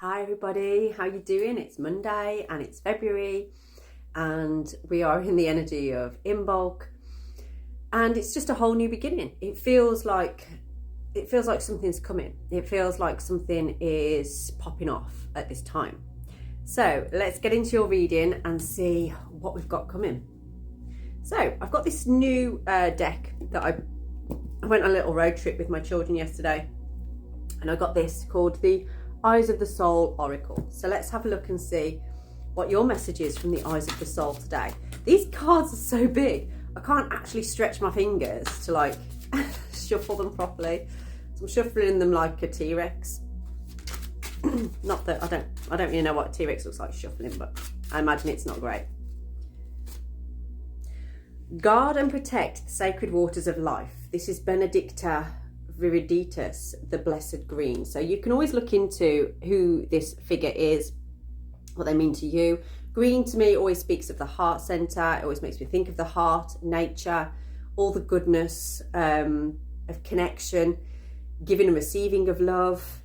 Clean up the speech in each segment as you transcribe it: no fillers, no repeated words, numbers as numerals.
Hi everybody, how you doing? It's Monday and it's February and we are in the energy of Imbolc and it's just a whole new beginning. It feels like something's coming. It feels like something is popping off at this time. So let's get into your reading and see what we've got coming. So I've got this new deck that I went on a little road trip with my children yesterday, and I got this called the Eyes of the Soul Oracle. So let's have a look and see what your message is from the Eyes of the Soul today. These cards are so big, I can't actually stretch my fingers to like shuffle them properly. So I'm shuffling them like a T-Rex. Not that I don't really know what a T-Rex looks like shuffling, but I imagine it's not great. Guard and protect the sacred waters of life. This is Benedicta Viriditas, the Blessed Green. So you can always look into who this figure is, what they mean to you. Green to me always speaks of the heart center. It always makes me think of the heart, nature, all the goodness of connection, giving and receiving of love.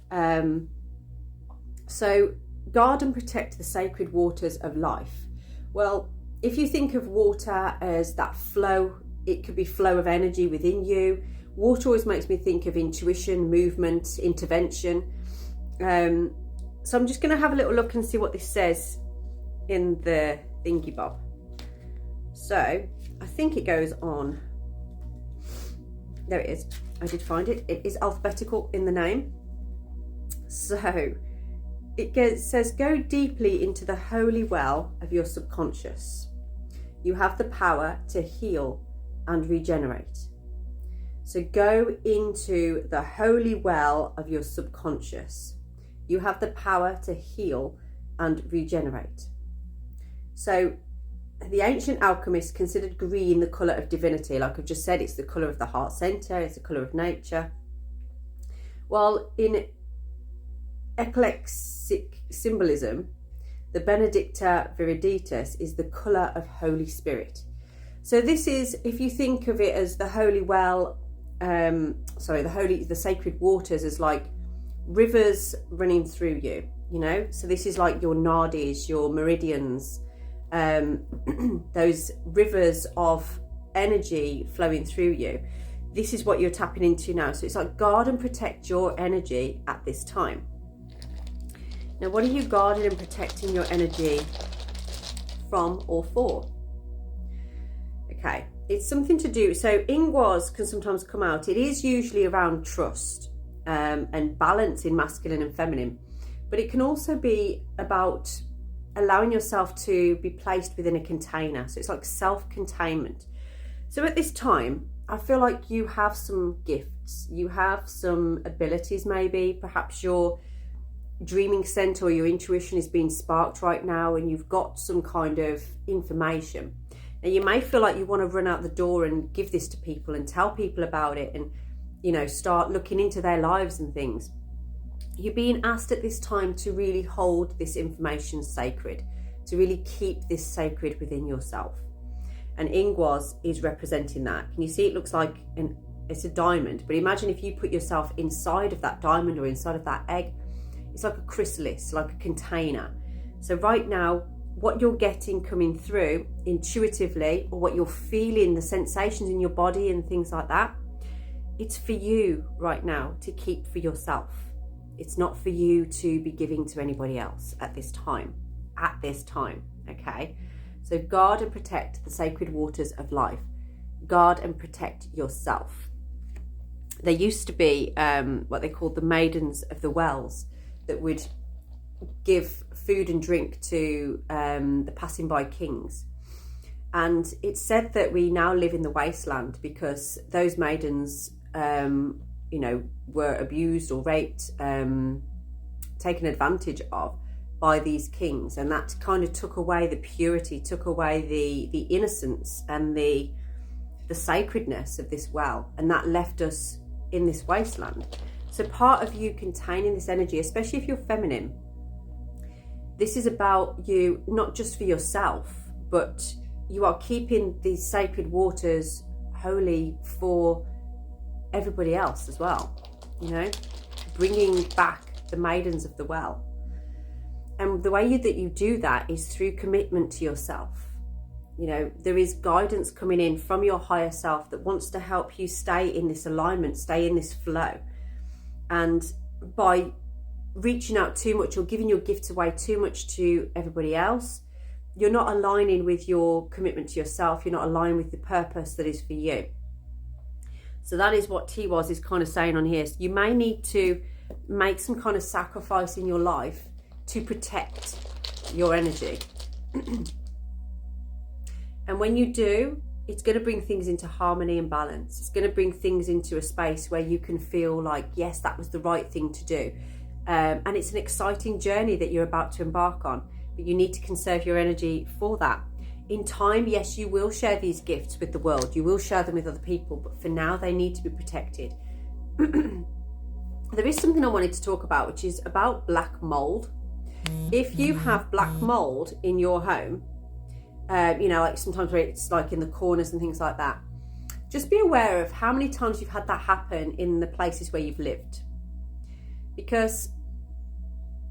So guard and protect the sacred waters of life. Well, if you think of water as that flow, it could be flow of energy within you. Water always makes me think of intuition, movement, intervention. So I'm just going to have a little look and see what this says in the thingy bob. So I think it goes on. There it is. I did find it. It is alphabetical in the name. So it says, go deeply into the holy well of your subconscious. You have the power to heal and regenerate. So go into the holy well of your subconscious. You have the power to heal and regenerate. So the ancient alchemists considered green the colour of divinity. Like I've just said, it's the colour of the heart centre, it's the colour of nature. While in eclectic symbolism, the Benedicta Viriditas is the colour of Holy Spirit. So this is, if you think of it as the holy well, the sacred waters as like rivers running through you, you know. So this is like your nadis, your meridians, those rivers of energy flowing through you. This is what you're tapping into now. So it's like guard and protect your energy at this time. Now, what are you guarding and protecting your energy from or for? Okay, it's something to do. So ingwas can sometimes come out. It is usually around trust and balance in masculine and feminine. But it can also be about allowing yourself to be placed within a container. So it's like self-containment. So at this time, I feel like you have some gifts. You have some abilities maybe. Perhaps your dreaming center or your intuition is being sparked right now and you've got some kind of information. Now you may feel like you want to run out the door and give this to people and tell people about it and, you know, start looking into their lives and things. You're being asked at this time to really hold this information sacred, to really keep this sacred within yourself. And ingwas is representing that. Can you see it looks like it's a diamond, but imagine if you put yourself inside of that diamond or inside of that egg. It's like a chrysalis, like a container. So right now, what you're getting coming through intuitively, or what you're feeling, the sensations in your body and things like that, it's for you right now to keep for yourself. It's not for you to be giving to anybody else at this time, okay? So guard and protect the sacred waters of life. Guard and protect yourself. There used to be what they called the maidens of the wells that would give food and drink to the passing by kings. And it's said that we now live in the wasteland because those maidens, were abused or raped, taken advantage of by these kings. And that kind of took away the purity, took away the innocence and the sacredness of this well. And that left us in this wasteland. So part of you containing this energy, especially if you're feminine, this is about you, not just for yourself, but you are keeping these sacred waters holy for everybody else as well, you know, bringing back the maidens of the well. And the way that you do that is through commitment to yourself. You know, there is guidance coming in from your higher self that wants to help you stay in this alignment, stay in this flow. And by reaching out too much or giving your gifts away too much to everybody else, you're not aligning with your commitment to yourself. You're not aligned with the purpose that is for you. So that is what T-Was is kind of saying on here. So you may need to make some kind of sacrifice in your life to protect your energy. And when you do, it's going to bring things into harmony and balance. It's going to bring things into a space where you can feel like, yes, that was the right thing to do. And it's an exciting journey that you're about to embark on, but you need to conserve your energy for that. In time, yes, you will share these gifts with the world. You will share them with other people, but for now, they need to be protected. There is something I wanted to talk about, which is about black mold. If you have black mold in your home, you know, like sometimes where it's like in the corners and things like that, just be aware of how many times you've had that happen in the places where you've lived. Because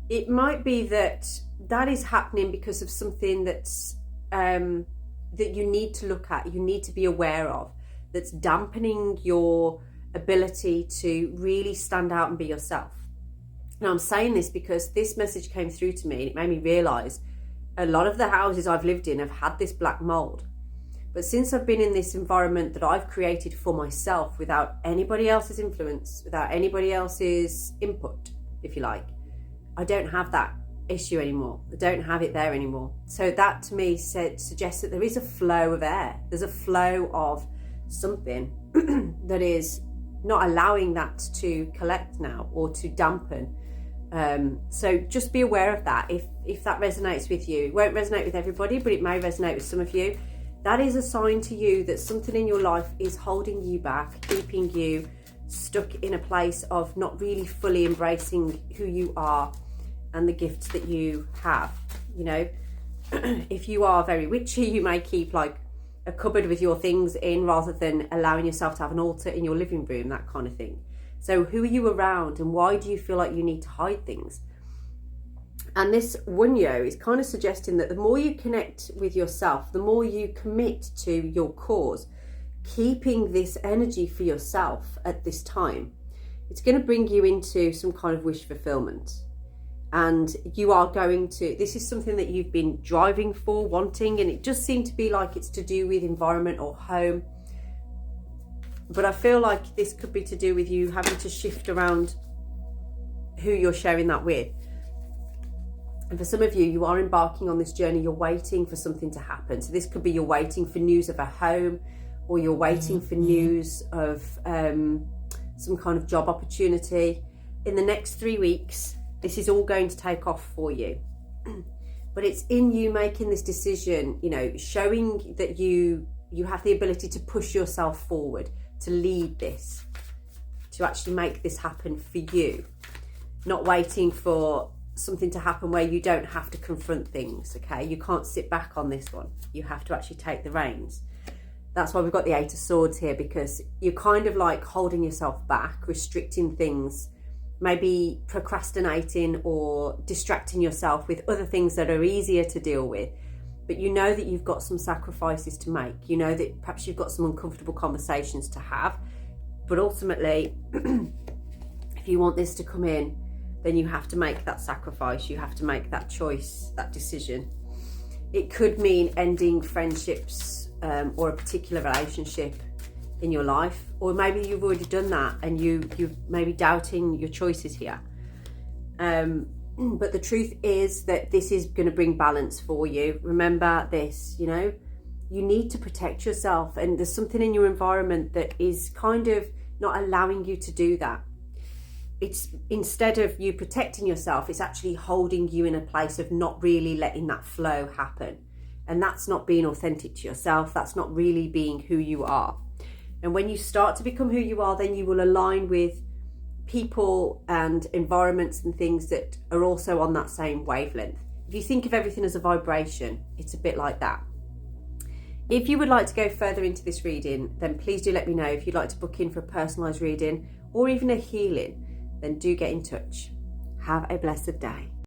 it might be that that is happening because of something that's that you need to look at, you need to be aware of, that's dampening your ability to really stand out and be yourself. Now, I'm saying this because this message came through to me and it made me realise a lot of the houses I've lived in have had this black mold. But since I've been in this environment that I've created for myself without anybody else's influence, without anybody else's input, if you like, I don't have that issue anymore. I don't have it there anymore. So that to me suggests that there is a flow of air. There's a flow of something that is not allowing that to collect now or to dampen. So just be aware of that. If that resonates with you, it won't resonate with everybody, but it may resonate with some of you. That is a sign to you that something in your life is holding you back, keeping you stuck in a place of not really fully embracing who you are and the gifts that you have. You know, if you are very witchy, you may keep like a cupboard with your things in rather than allowing yourself to have an altar in your living room, that kind of thing. So who are you around and why do you feel like you need to hide things? And this Wunyo is kind of suggesting that the more you connect with yourself, the more you commit to your cause, keeping this energy for yourself at this time, it's going to bring you into some kind of wish fulfillment. And you are going to, this is something that you've been driving for, wanting, and it just seemed to be like it's to do with environment or home. But I feel like this could be to do with you having to shift around who you're sharing that with. And for some of you, you are embarking on this journey, you're waiting for something to happen. So this could be you're waiting for news of a home, or you're waiting for news of some kind of job opportunity. In the next 3 weeks, this is all going to take off for you. But it's in you making this decision, you know, showing that you have the ability to push yourself forward, to lead this, to actually make this happen for you. Not waiting for something to happen where you don't have to confront things, okay? You can't sit back on this one. You have to actually take the reins. That's why we've got the Eight of Swords here, because you're kind of like holding yourself back, restricting things, maybe procrastinating or distracting yourself with other things that are easier to deal with. But you know that you've got some sacrifices to make. You know that perhaps you've got some uncomfortable conversations to have. But ultimately, if you want this to come in, then you have to make that sacrifice. You have to make that choice, that decision. It could mean ending friendships or a particular relationship in your life. Or maybe you've already done that and you're maybe doubting your choices here. But the truth is that this is going to bring balance for you. Remember this, you know, you need to protect yourself, and there's something in your environment that is kind of not allowing you to do that. It's instead of you protecting yourself, it's actually holding you in a place of not really letting that flow happen. And that's not being authentic to yourself. That's not really being who you are. And when you start to become who you are, then you will align with people and environments and things that are also on that same wavelength. If you think of everything as a vibration, it's a bit like that. If you would like to go further into this reading, then please do let me know. If you'd like to book in for a personalised reading or even a healing, then do get in touch. Have a blessed day.